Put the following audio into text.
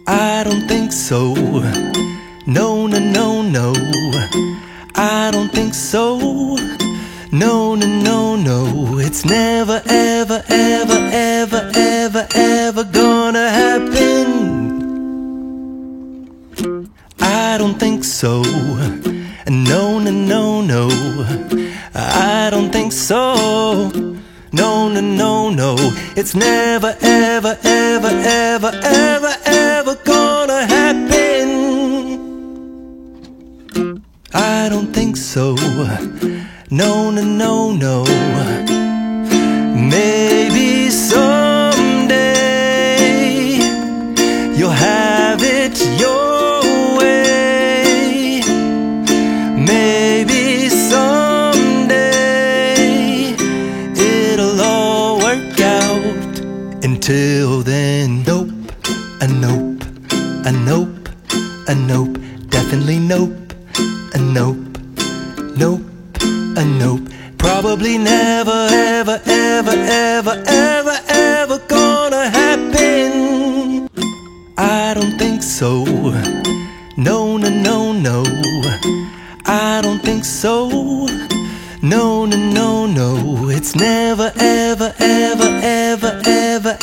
I don't think so. No, no, no, no. I don't think so. No, no, no, no. It's never, ever, ever, ever, ever, ever gonna happen. I don't think so. No, no, no, no. I don't think so. No, no, no, no. It's never, ever, ever, ever, ever, ever gonna happen. I don't think so. No, no, no, no. Maybe someday you'll have it your way. Maybe someday it'll all work out. Until then, nope, a nope, a nope, a nope, definitely nope, a nope, nope, a nope. Probably never, ever, ever, ever, ever, ever gonna happen. I don't think so. No, no, no, no. I don't think so. No, no, no, no. It's never, ever, ever, ever, ever,